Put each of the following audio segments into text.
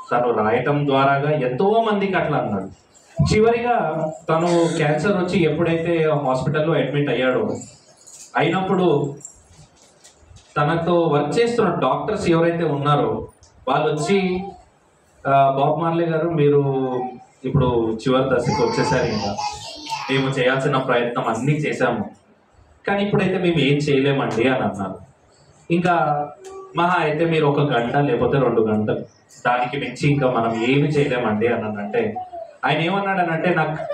తను రాయటం ద్వారాగా ఎంతో మందికి అట్లా అన్నాడు. చివరిగా తను క్యాన్సర్ వచ్చి ఎప్పుడైతే హాస్పిటల్లో అడ్మిట్ అయ్యాడో, అయినప్పుడు తనతో వర్క్ చేస్తున్న డాక్టర్స్ ఎవరైతే ఉన్నారో వాళ్ళు వచ్చి బాబ్ మార్లే గారు మీరు ఇప్పుడు చివరి దశకు వచ్చేసారు, ఇంకా మేము చేయాల్సిన ప్రయత్నం అన్నీ చేశాము, కానీ ఇప్పుడైతే మేము ఏం చేయలేమండి అని అన్నారు. ఇంకా మహా అయితే మీరు 1 గంట లేకపోతే 2 గంటలు, దానికి మించి ఇంకా మనం ఏమి చేయలేమండి అని అంటే ఆయన ఏమన్నాడనంటే,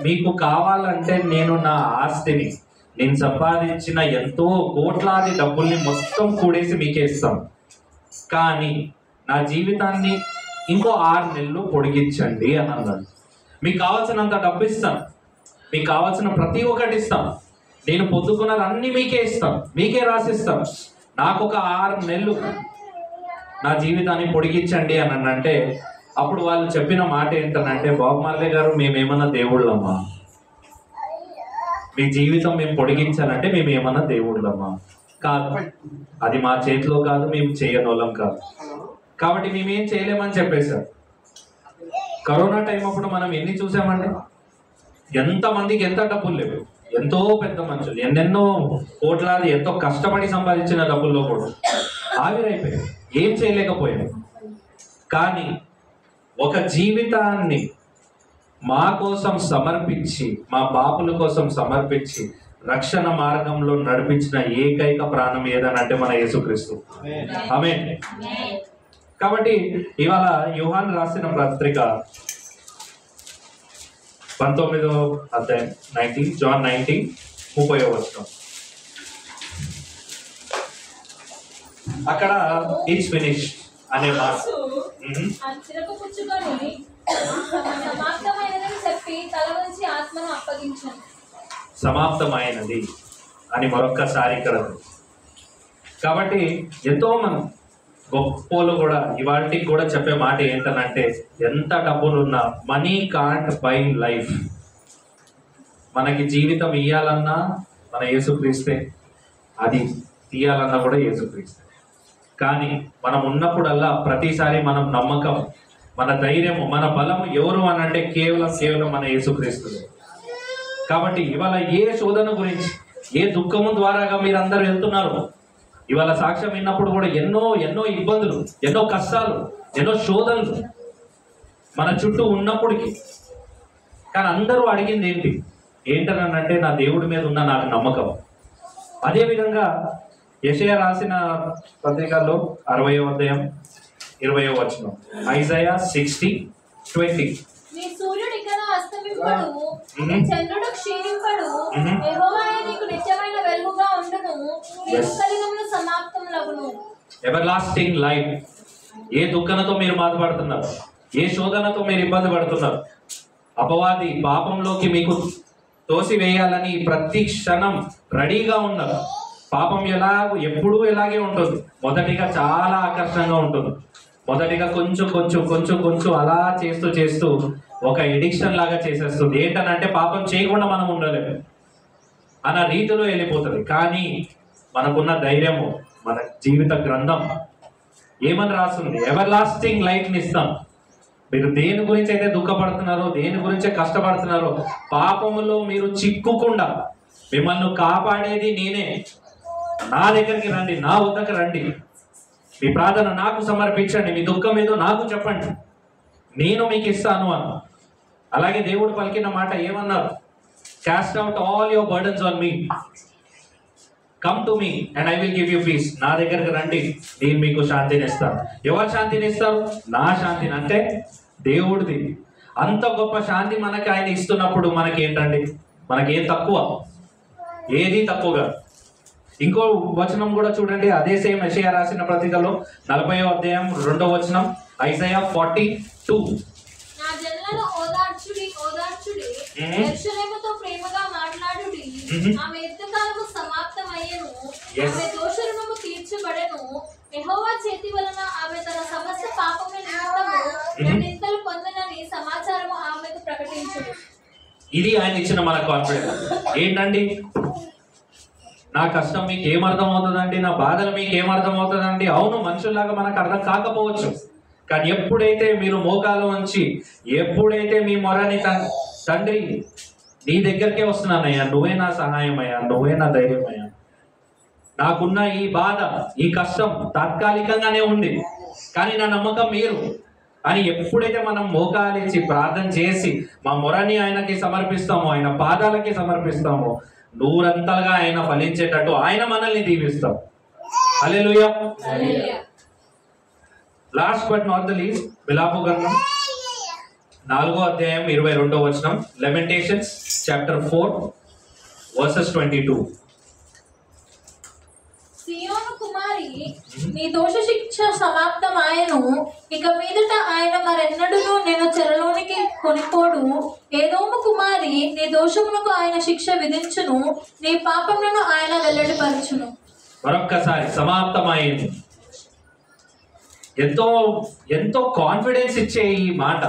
మీకు కావాలంటే నేను నా ఆస్తిని, నేను సంపాదించిన ఎంతో కోట్లాది డబ్బుల్ని మొత్తం కూడేసి మీకే ఇస్తాను, కానీ నా జీవితాన్ని ఇంకో 6 నెలలు పొడిగించండి అని అన్నాడు. మీకు కావాల్సినంత డబ్బు ఇస్తాను, మీకు కావాల్సిన ప్రతి ఒక్కటి ఇస్తాను, నేను పొద్దుకున్నది అన్నీ మీకే ఇస్తాను, మీకే రాసిస్తాను, నాకు ఒక 6 నెలలు నా జీవితాన్ని పొడిగించండి అని అంటే, అప్పుడు వాళ్ళు చెప్పిన మాట ఏంటనంటే, బాబ్ మార్లే గారు మేమేమన్నా దేవుళ్ళమ్మా, మీ జీవితం మేము పొడిగించాలంటే మేము ఏమన్నా దేవుళ్ళమ్మా కాదు, అది మా చేతిలో కాదు, మేము చేయనోళ్ళం కాదు, కాబట్టి మేమేం చేయలేమని చెప్పేశారు. కరోనా టైం అప్పుడు మనం ఎన్ని చూసామండి, ఎంతమందికి ఎంత డబ్బులు లేవు, ఎంతో పెద్ద మనుషులు ఎన్నెన్నో కోట్లాది ఎంతో కష్టపడి సంపాదించిన డబ్బుల్లో కూడా ఆవిరైపోయాయి, ఏం చేయలేకపోయాం. కానీ ఒక జీవితాన్ని మా కోసం సమర్పించి, మా పాపుల కోసం సమర్పించి రక్షణ మార్గంలో నడిపించిన ఏకైక ప్రాణం ఏదనంటే మన యేసుక్రీస్తు. ఆమేన్. కాబట్టి ఇవాళ యోహాను రాసిన పత్రిక 19వ అధ్యాయం 19 జాన్ 19:30 వచనం, అక్కడ ఇట్స్ ఫినిష్ అనే మాట సమాప్తమైనది అని మరొక్కసారి ఇక్కడ. కాబట్టి ఎంతో మంది గొప్పలు కూడా ఇవాళకి కూడా చెప్పే మాట ఏంటనంటే, ఎంత డబ్బులున్నా మనీ కాంట్ బై లైఫ్. మనకి జీవితం ఇయ్యాలన్నా మన యేసుక్రీస్తే, అది తీయాలన్నా కూడా యేసుక్రీస్తే. కానీ మనం ఉన్నప్పుడల్లా ప్రతిసారి మనం నమ్మకం, మన ధైర్యము, మన బలము ఎవరు అని అంటే కేవలం మన యేసుక్రీస్తు. కాబట్టి ఇవాళ ఏ శోధన గురించి, ఏ దుఃఖము ద్వారాగా మీరందరూ వెళ్తున్నారు, ఇవాళ సాక్ష్యం విన్నప్పుడు కూడా ఎన్నో ఎన్నో ఇబ్బందులు, ఎన్నో కష్టాలు, ఎన్నో శోధనలు మన చుట్టూ ఉన్నప్పటికీ, కానీ అందరూ అడిగింది ఏంటనంటే నా దేవుడి మీద ఉన్న నాకు నమ్మకం. అదేవిధంగా యెషయా రాసిన పత్రికల్లో 60వ అధ్యాయం 20వ వచనం, ఐజయా 60:20, సూర్యుడు ఇక్కడ అస్తమింపడు, చంద్రుడు క్షీణింపడు, యెహోవాయే నీకు నిత్యమైన వెలుగుగా ఉండును, నీ దుఃఖదినములు సమాప్తములగును. Everlasting life. ఏ దుఃఖంతో మీరు బాధపడుతున్నారు, ఏ శోధనతో మీరు ఇబ్బంది పడుతున్నారు, అపవాది పాపంలోకి మీకు తోసివేయాలని ప్రతి క్షణం రెడీగా ఉన్నారు. పాపం ఎప్పుడూ ఎలాగే ఉంటుంది. మొదటిగా చాలా ఆకర్షణగా ఉంటుంది, మొదటిగా కొంచెం అలా చేస్తూ ఒక ఎడిక్షన్ లాగా చేసేస్తుంది. ఏంటనంటే పాపం చేయకుండా మనం ఉండలేము అన్న రీతిలో వెళ్ళిపోతుంది. కానీ మనకున్న ధైర్యము, మన జీవిత గ్రంథం ఏమని రాస్తుంది, ఎవర్ లాస్టింగ్ లైఫ్ని ఇస్తాం. మీరు దేని గురించి అయితే దుఃఖపడుతున్నారో, దేని గురించే కష్టపడుతున్నారో, పాపములో మీరు చిక్కుకుండా మిమ్మల్ని కాపాడేది నేనే. నా దగ్గరికి రండి, నా వద్దకు రండి, మీ ప్రార్థన నాకు సమర్పించండి, మీ దుఃఖం ఏదో నాకు చెప్పండి, నేను మీకు ఇస్తాను అన్న. అలాగే దేవుడు పలికిన మాట ఏమన్నారు, caste out all your burdens on me, come to me and I will give you peace. నా దగ్గరికి రండి, నేను మీకు శాంతిని ఇస్తాను. ఎవరు శాంతిని ఇస్తారు? నా శాంతిని, అంటే దేవుడిది. అంత గొప్ప శాంతి మనకి ఆయన ఇస్తున్నప్పుడు మనకి ఏంటండి, మనకేం తక్కువ, ఏది తక్కువగా. ఇంకో వచనం కూడా చూడండి, అదే సేమ్ యెషయా రాసిన పత్రికలో 40వ అధ్యాయం 2వ వచనం, ఐజయా 42. నా జనులను ఓదార్చుడి, యెరూషలేముతో ప్రేమగా మాట్లాడుడి, ఆమె యుద్ధకాలము సమాప్తమయ్యెను, ఆమె దోషులను తీర్చబడెను, యెహోవా చేతి వలన ఆమె తన సమస్త పాపముల నిమిత్తము రెండింతలు పొందనని సమాచారము ఆమెకు ప్రకటించుడు. ఇది ఆయన ఇచ్చిన మన కాన్ఫిడెన్స్. ఏంటండి, నా కష్టం మీకు ఏమర్థం అవుతుందండి, నా బాధలు మీకు ఏమర్థం అవుతుందండి? అవును, మనుషుల్లాగా మనకు అర్థం కాకపోవచ్చు, కానీ ఎప్పుడైతే మీరు మోకాలు ఉంచి, ఎప్పుడైతే మీ మొరని తండ్రి నీ దగ్గరికే వస్తున్నానయ్యా, నువ్వే నా సహాయం అయ్యా, నువ్వే నా ధైర్యం అయ్యా, నాకున్న ఈ బాధ, ఈ కష్టం తాత్కాలికంగానే ఉంది, కానీ నా నమ్మకం మీరు అని ఎప్పుడైతే మనం మోకాలించి ప్రార్థన చేసి మా మొరని ఆయనకి సమర్పిస్తామో, ఆయన పాదాలకి సమర్పిస్తామో, నూరంతలుగా ఆయన ఫలించేటట్టు ఆయన మనల్ని దీవిస్తాం. Hallelujah. Last but not the least, విలాపు గ్రంథం 4వ అధ్యాయం 22వ వచనం. లెమెంటేషన్స్ చాప్టర్ 4 వర్సెస్ 22. సియోను కుమారి, నీ దోష శిక్ష సమాప్తమాయను, ఇక మీదట ఆయన మరెన్నడూను నేను చెరలోనికి కొనిపోడు. ఏదోము కుమారి, నీ దోషమునకు ఆయన శిక్ష విధించును, నీ పాపములను ఆయన వెల్లడిపరచును. మరొక్కసారి సమాప్తమైంది. ఎంతో ఎంతో కాన్ఫిడెన్స్ ఇచ్చే ఈ మాట.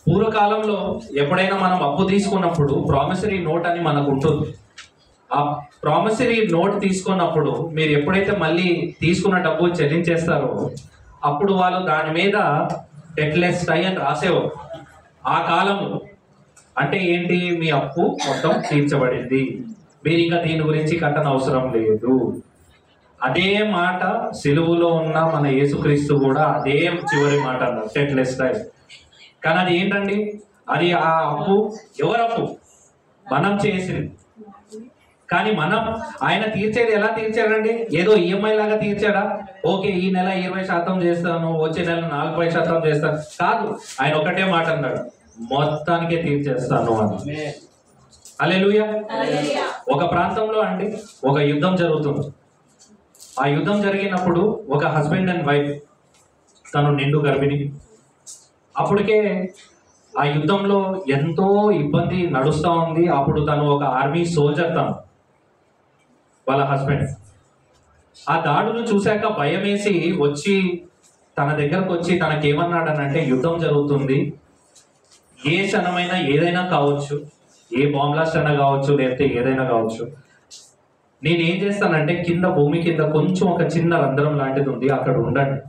పూర్వకాలంలో ఎప్పుడైనా మనం అప్పు తీసుకున్నప్పుడు ప్రామిసరీ నోట్ అని మనకు ఉంటుంది. ఆ ప్రామిసరీ నోట్ తీసుకున్నప్పుడు మీరు ఎప్పుడైతే మళ్ళీ తీసుకున్న డబ్బు చెల్లించేస్తారో అప్పుడు వాళ్ళు దాని మీద డెట్లెస్ టై అని రాసేవారు. ఆ కాలంలో అంటే ఏంటి, మీ అప్పు మొత్తం తీర్చబడింది, మీరు ఇంకా దీని గురించి కట్టనవసరం లేదు. అదే మాట సిలువులో ఉన్న మన యేసుక్రీస్తు కూడా అదే చివరి మాట అన్నారు, డెట్లెస్ టై. కానీ అది ఏంటండి, అది ఆ అప్పు ఎవరప్పు? మనం చేసింది. కానీ మనం ఆయన తీర్చేది ఎలా తీర్చాడండి? ఏదో ఈఎంఐ లాగా తీర్చాడా? ఓకే, ఈ నెల 20% చేస్తాను, వచ్చే నెల 40% చేస్తాను కాదు. ఆయన ఒకటే మాట అన్నాడు, మొత్తానికే తీర్చేస్తాను అని. హల్లెలూయా. ఒక ప్రాంతంలో అండి ఒక యుద్ధం జరుగుతుంది. ఆ యుద్ధం జరిగినప్పుడు ఒక హస్బెండ్ అండ్ వైఫ్, తను నిండు గర్భిణి. అప్పటికే ఆ యుద్ధంలో ఎంతో ఇబ్బంది నడుస్తూ ఉంది. అప్పుడు తను ఒక ఆర్మీ సోల్జర్, తను వాళ్ళ హస్బెండ్. ఆ దాడులు చూశాక భయం వేసి వచ్చి తన దగ్గరకు వచ్చి తనకేమన్నాడనంటే, యుద్ధం జరుగుతుంది, ఏ క్షణమైనా ఏదైనా కావచ్చు, ఏ బాంబ్ బ్లాస్ట్ అయినా కావచ్చు, లేకపోతే ఏదైనా కావచ్చు, నేనేం చేస్తానంటే కింద భూమి కింద కొంచెం ఒక చిన్న రంధ్రం లాంటిది ఉంది, అక్కడ ఉండండి,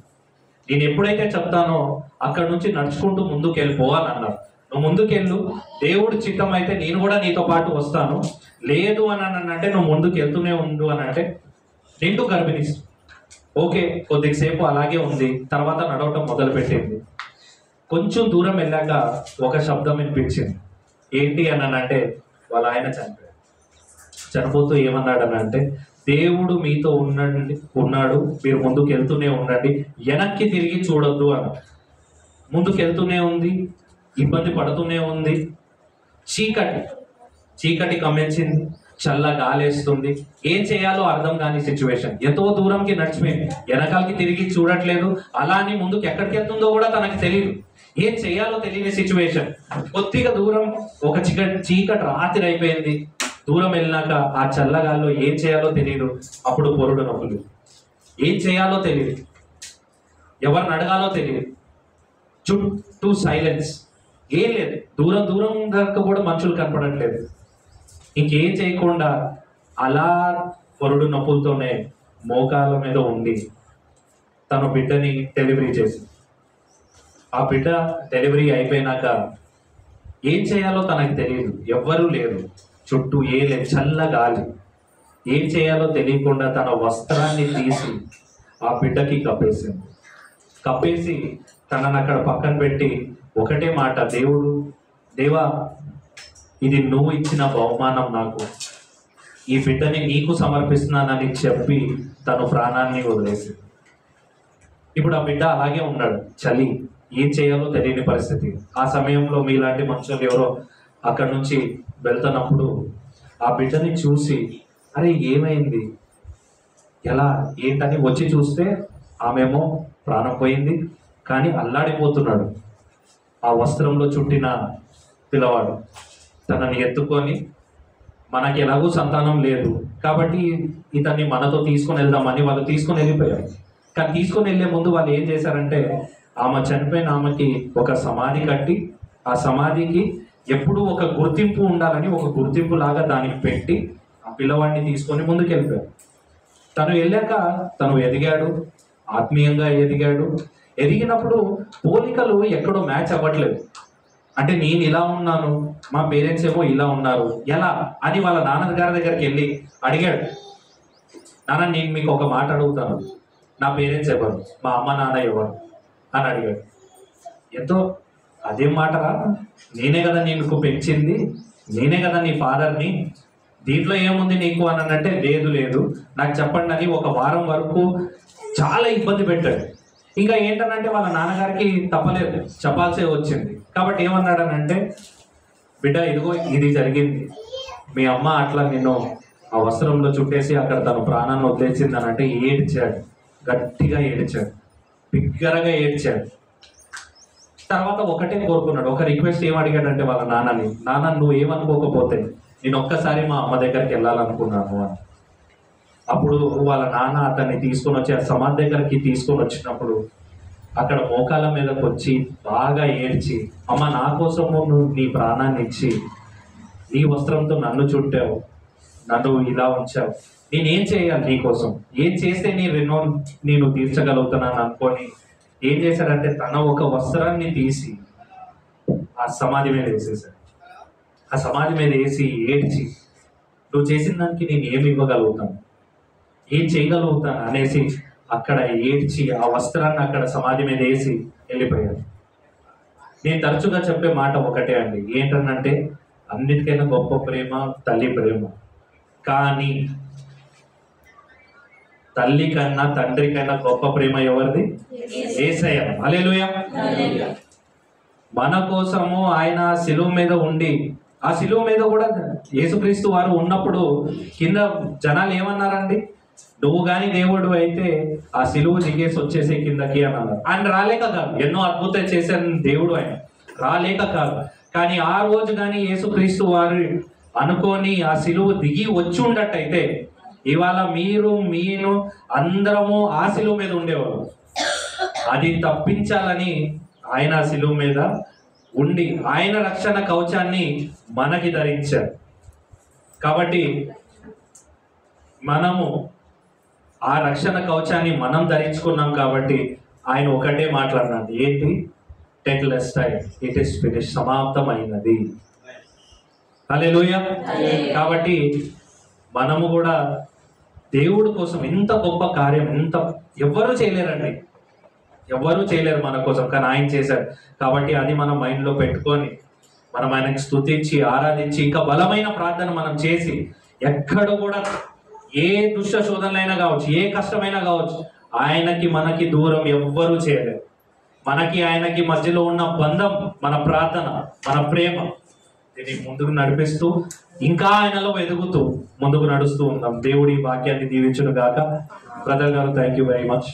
నేను ఎప్పుడైతే చెప్తానో అక్కడ నుంచి నడుచుకుంటూ ముందుకు వెళ్ళిపోవాలి అన్నారు. నువ్వు ముందుకెళ్ళు, దేవుడు చిత్తం అయితే నేను కూడా నీతో పాటు వస్తాను, లేదు అని అంటే నువ్వు ముందుకు వెళ్తూనే ఉండు అని అంటే. నిండు గర్భిణి, ఓకే, కొద్దిసేపు అలాగే ఉంది, తర్వాత నడవటం మొదలుపెట్టింది. కొంచెం దూరం వెళ్ళాక ఒక శబ్దం వినిపించింది. ఏంటి అని అంటే, వాళ్ళ ఆయన చనిపోతూ ఏమన్నాడనంటే, దేవుడు మీతో ఉన్నాడు, మీరు ముందుకు వెళ్తూనే ఉండండి, వెనక్కి తిరిగి చూడొద్దు అని. ముందుకు వెళ్తూనే ఉంది, ఇబ్బంది పడుతూనే ఉంది. చీకటి కమ్మించింది, చల్ల గాలేస్తుంది, ఏం చేయాలో అర్థం కాని సిచ్యువేషన్. ఎంతో దూరంకి నడిచిపోయింది, వెనకాలకి తిరిగి చూడట్లేదు, అలా అని ముందుకు ఎక్కడికి వెళ్తుందో కూడా తనకు తెలియదు, ఏం చేయాలో తెలియని సిచ్యువేషన్. కొద్దిగా దూరం ఒక చీకటి రాత్రి అయిపోయింది. దూరం వెళ్ళినాక ఆ చల్లగాల్లో ఏం చేయాలో తెలియదు. అప్పుడు పొరుడు నొప్పులు, ఏం చేయాలో తెలియదు, ఎవరిని అడగాలో తెలియదు, చుట్టూ సైలెన్స్, ఏం లేదు. దూరం దాకా కూడా మనుషులు కనపడట్లేదు. ఇంకేం చేయకుండా అలా పొరుడు నొప్పులతోనే మోకాల మీద ఉండి తన బిడ్డని డెలివరీ చేసింది. ఆ బిడ్డ డెలివరీ అయిపోయినాక ఏం చేయాలో తనకు తెలియదు, ఎవ్వరూ లేరు, చుట్టూ ఏ లేదు, చల్ల గాలి. ఏం చేయాలో తెలియకుండా తన వస్త్రాన్ని తీసి ఆ బిడ్డకి కప్పేసి తనని అక్కడ పక్కన పెట్టి ఒకటే మాట, దేవా ఇది నువ్వు ఇచ్చిన బహుమానం, నాకు ఈ బిడ్డని నీకు సమర్పిస్తున్నానని చెప్పి తను ప్రాణాన్ని వదిలేసింది. ఇప్పుడు ఆ బిడ్డ అలాగే ఉన్నాడు, చలి, ఏం చేయాలో తెలియని పరిస్థితి. ఆ సమయంలో మీలాంటి మనుషులు ఎవరో అక్కడ నుంచి వెళ్తున్నప్పుడు ఆ బిడ్డని చూసి, అరే ఏమైంది, ఎలా ఏంటని వచ్చి చూస్తే ఆమెమో ప్రాణం పోయింది, కానీ అల్లాడిపోతున్నాడు ఆ వస్త్రంలో చుట్టిన పిల్లవాడు. తనని ఎత్తుకొని, మనకి ఎలాగూ సంతానం లేదు కాబట్టి ఇతన్ని మనతో తీసుకొని వెళ్దామని వాళ్ళు తీసుకొని వెళ్ళిపోయారు. కానీ తీసుకొని వెళ్ళే ముందు వాళ్ళు ఏం చేశారంటే, ఆమె చనిపోయిన ఆమెకి ఒక సమాధి కట్టి, ఆ సమాధికి ఎప్పుడూ ఒక గుర్తింపు ఉండాలని ఒక గుర్తింపు లాగా దానికి పెట్టి ఆ పిల్లవాడిని తీసుకొని ముందుకు వెళ్ళిపోయారు. తను వెళ్ళాక తను ఎదిగాడు, ఆత్మీయంగా ఎదిగాడు. ఎదిగినప్పుడు పోలికలు ఎక్కడో మ్యాచ్ అవ్వట్లేదు. అంటే నేను ఇలా ఉన్నాను, మా పేరెంట్స్ ఏమో ఇలా ఉన్నారు, ఎలా అని వాళ్ళ నాన్నగారి దగ్గరికి వెళ్ళి అడిగాడు. నాన్న, నేను మీకు ఒక మాట అడుగుతాను, నా పేరెంట్స్ ఎవరు, మా అమ్మ నాన్న ఎవరు అని అడిగాడు. ఎంతో అదేం మాటరా, నేనే కదా నీకు పెంచింది, నేనే కదా నీ ఫాదర్ని, దీంట్లో ఏముంది నీకు అని అంటే లేదు నాకు చెప్పండి అని ఒక వారం వరకు చాలా ఇబ్బంది పెట్టాడు. ఇంకా ఏంటనంటే వాళ్ళ నాన్నగారికి తప్పలేదు, చెప్పాల్సే వచ్చింది. కాబట్టి ఏమన్నాడనంటే, బిడ్డ ఇదిగో ఇది జరిగింది, మీ అమ్మ అట్లా నిన్ను ఆ వస్త్రంలో చుట్టేసి అక్కడ తన ప్రాణాన్ని వదిలేసింది అని అంటే ఏడ్చాడు, గట్టిగా ఏడ్చాడు, బిగ్గరగా ఏడ్చాడు. తర్వాత ఒకటే కోరుకున్నాడు, ఒక రిక్వెస్ట్ ఏం అడిగాడంటే వాళ్ళ నాన్నని, నాన్న నువ్వు ఏమనుకోకపోతే నేను ఒక్కసారి మా అమ్మ దగ్గరికి వెళ్ళాలనుకున్నాను అని. అప్పుడు వాళ్ళ నాన్న అతన్ని తీసుకొని వచ్చి ఆ సమాధి దగ్గరికి తీసుకొని వచ్చినప్పుడు అక్కడ మోకాల మీదకి వచ్చి బాగా ఏడ్చి, అమ్మ నా కోసము నువ్వు నీ ప్రాణాన్ని ఇచ్చి నీ వస్త్రంతో నన్ను చుట్టావు, నన్ను ఇలా ఉంచావు, నేనేం చేయాలి నీకోసం, ఏం చేస్తే నీ రుణం నేను తీర్చగలుగుతున్నాను అనుకొని ఏం చేశాడంటే తన ఒక వస్త్రాన్ని తీసి ఆ సమాధి మీద వేసేసాడు. ఆ సమాధి మీద వేసి ఏడ్చి, నువ్వు చేసిన దానికి నేను ఏమి ఇవ్వగలుగుతాను, ఏం చేయగలుగుతాను అనేసి అక్కడ ఏడ్చి ఆ వస్త్రాన్ని అక్కడ సమాధి మీద వేసి వెళ్ళిపోయాడు. నేను తరచుగా చెప్పే మాట ఒకటే అండి, ఏంటనంటే అన్నిటికైనా గొప్ప ప్రేమ తల్లి ప్రేమ. కానీ తల్లి కన్నా తండ్రి కన్నా గొప్ప ప్రేమ ఎవరిది? యేసయ్య. హల్లెలూయా. మన కోసము ఆయన శిలువ మీద ఉండి, ఆ శిలువ మీద కూడా యేసుక్రీస్తు వారు ఉన్నప్పుడు కింద జనాలు ఏమన్నారండి, నువ్వు కానీ దేవుడు అయితే ఆ శిలువ దిగేసి వచ్చేసే కిందకి అని అన్నారు. ఆయన రాలేక కాదు, ఎన్నో అద్భుతాలు చేశాను దేవుడు, ఆయన రాలేక కాదు. కానీ ఆ రోజు కానీ యేసుక్రీస్తు వారు అనుకొని ఆ శిలువ దిగి వచ్చి ఉండట్టయితే ఇవాళ మీరు నేను అందరము ఆ శిలువ మీద ఉండేవారు. అది తప్పించాలని ఆయన ఆ శిలువ మీద ఉండి ఆయన రక్షణ కవచాన్ని మనకి ధరించారు. కాబట్టి మనము ఆ రక్షణ కవచాన్ని మనం ధరించుకున్నాం. కాబట్టి ఆయన ఒకటే మాట్లాడినాడు, ఏంటి? Take less time, it is finish, సమాప్తమైనది. హల్లెలూయా. కాబట్టి మనము కూడా దేవుడి కోసం ఇంత గొప్ప కార్యం ఎవ్వరూ చేయలేరండి, ఎవ్వరూ చేయలేరు మన కోసం, కానీ ఆయన చేశారు. కాబట్టి అది మనం మైండ్లో పెట్టుకొని మనం ఆయనకి స్తుతించి ఆరాధించి ఇంకా బలమైన ప్రార్థన మనం చేసి, ఎక్కడ కూడా ఏ దుష్ట శోధనలైనా కావచ్చు, ఏ కష్టమైనా కావచ్చు, ఆయనకి మనకి దూరం ఎవ్వరూ చేయలేరు. మనకి ఆయనకి మధ్యలో ఉన్న బంధం మన ప్రార్థన, మన ప్రేమ, దీన్ని ముందుకు నడిపిస్తూ ఇంకా ఆయనలో ఎదుగుతూ ముందుకు నడుస్తూ ఉందాం. దేవుడి వాక్యాన్ని దీవించును గాక. బ్రదర్ గారు, థ్యాంక్ యూ వెరీ మచ్.